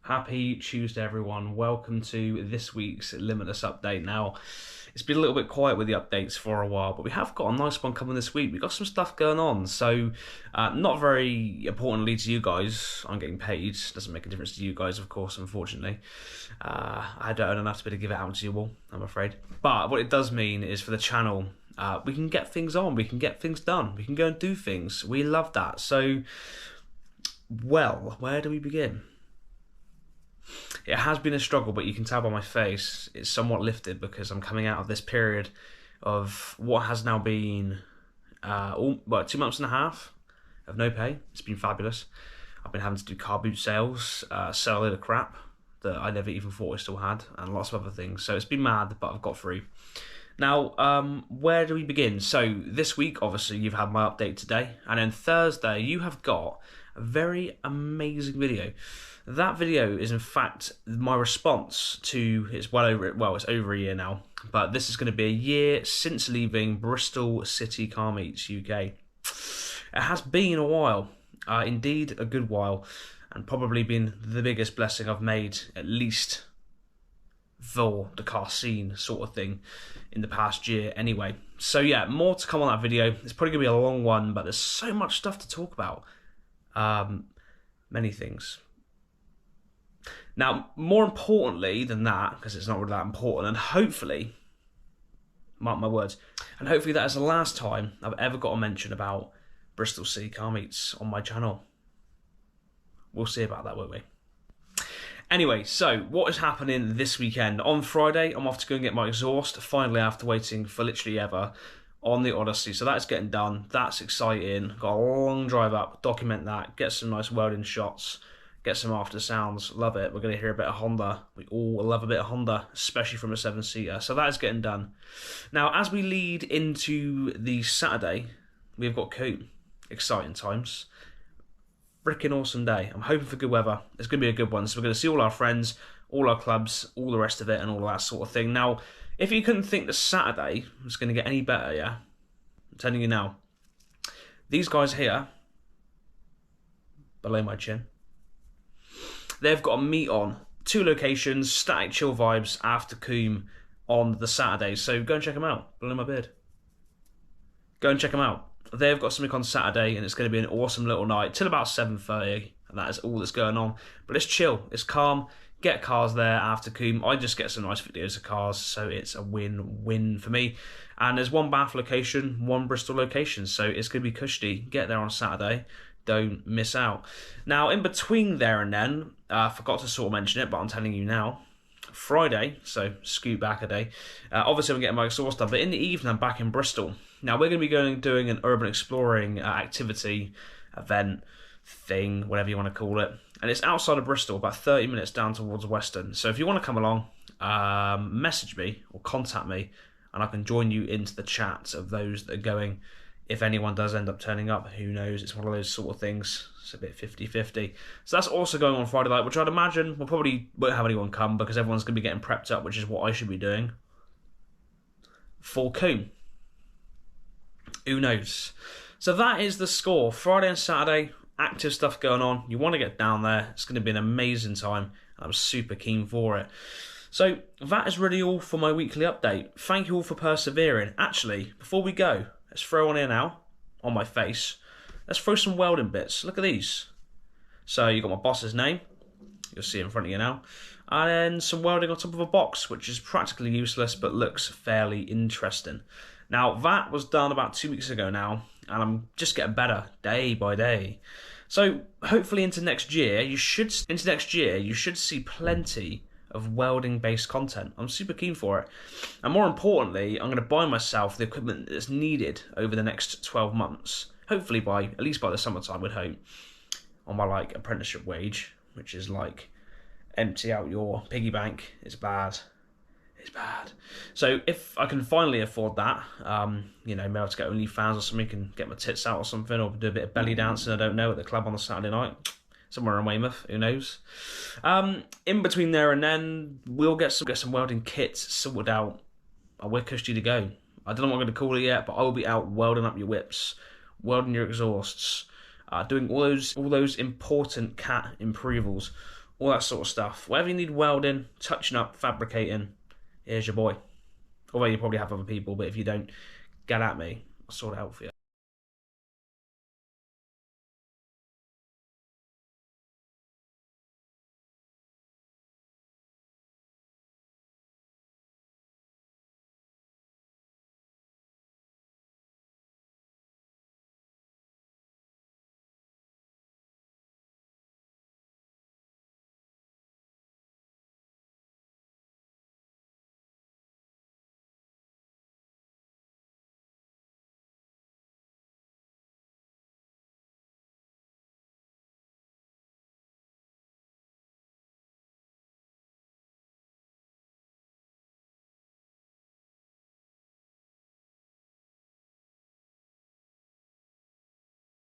Happy Tuesday, everyone. Welcome to this week's Limitless update. Now, it's been a little bit quiet with the updates for a while, but we have got a nice one coming this week. We've got some stuff going on, so not very importantly to you guys, I'm getting paid. Doesn't make a difference to you guys, of course, unfortunately. I don't earn enough to be able to give it out to you all, I'm afraid. But what it does mean is for the channel, we can get things on, we can get things done, we can go and do things. We love that. So, well, where do we begin? It has been a struggle, but you can tell by my face, it's somewhat lifted because I'm coming out of this period of what has now been 2 months and a half of no pay. It's been fabulous. I've been having to do car boot sales, sell a load of crap that I never even thought I still had, and lots of other things. So it's been mad, but I've got through. Now, where do we begin? So this week, obviously, you've had my update today, and then Thursday, you have got a very amazing video. That video is, in fact, my response to, it's over a year now, but this is going to be a year since leaving Bristol City Car Meets UK. It has been a while, indeed a good while, and probably been the biggest blessing I've made, at least for the car scene sort of thing, in the past year anyway. So yeah, more to come on that video. It's probably going to be a long one, but there's so much stuff to talk about. Many things. Now, more importantly than that, because it's not really that important, and hopefully, mark my words, and hopefully that is the last time I've ever got a mention about Bristol City Car Meets on my channel. We'll see about that, won't we? Anyway, so what is happening this weekend? On Friday, I'm off to go and get my exhaust, finally, after waiting for literally ever, on the Odyssey. So that's getting done. That's exciting. Got a long drive up, document that, get some nice welding shots, get some after sounds. Love it. We're going to hear a bit of Honda. We all love a bit of Honda, especially from a 7-seater. So that is getting done. Now, as we lead into the Saturday, we've got Coombe. Exciting times. Freaking awesome day. I'm hoping for good weather. It's going to be a good one. So we're going to see all our friends, all our clubs, all the rest of it, and all that sort of thing. Now, if you couldn't think that Saturday was going to get any better, yeah, I'm telling you now, these guys here, below my chin, they've got a meet on 2 locations, Static Chill Vibes after Coombe on the Saturday. So go and check them out, below my beard. Go and check them out. They've got something on Saturday, and it's going to be an awesome little night till about 7:30, and that is all that's going on. But it's chill, it's calm. Get cars there after Coombe. I just get some nice videos of cars, so it's a win-win for me. And there's 1 Bath location, 1 Bristol location, so it's going to be cushy. Get there on Saturday. Don't miss out. Now, in between there and then, I forgot to sort of mention it, but I'm telling you now, Friday, so scoot back a day, obviously I'm getting my exhaust done, but in the evening I'm back in Bristol. Now, we're going to be doing an urban exploring activity, event, thing, whatever you want to call it. And it's outside of Bristol, about 30 minutes down towards Western. So if you want to come along, message me or contact me, and I can join you into the chat of those that are going. If anyone does end up turning up, who knows? It's one of those sort of things. It's a bit 50-50. So that's also going on Friday night, which I'd imagine we'll probably won't have anyone come because everyone's going to be getting prepped up, which is what I should be doing for Coombe. Who knows? So that is the score. Friday and Saturday, active stuff going on. You want to get down there. It's going to be an amazing time, and I'm super keen for it. So that is really all for my weekly update. Thank you all for persevering. Actually, before we go, let's throw on here now, on my face. Let's throw some welding bits. Look at these. So you've got my boss's name. You'll see it in front of you now. And then some welding on top of a box, which is practically useless, but looks fairly interesting. Now, that was done about 2 weeks ago now, and I'm just getting better day by day. So hopefully into next year, you should see plenty of welding-based content. I'm super keen for it. And more importantly, I'm going to buy myself the equipment that's needed over the next 12 months. Hopefully at least by the summertime, we'd hope, on my apprenticeship wage, which is empty out your piggy bank. It's bad. It's bad. So if I can finally afford that, maybe I'll have to get OnlyFans or something and get my tits out or something, or do a bit of belly dancing, I don't know, at the club on the Saturday night. Somewhere in Weymouth, who knows. In between there and then, we'll get some welding kits sorted out. We're cushy to go. I don't know what I'm going to call it yet, but I will be out welding up your whips, welding your exhausts, doing all those important cat improvals all that sort of stuff. Whatever you need welding, touching up, fabricating, here's your boy. Although you probably have other people, but if you don't, get at me. I'll sort it out for you.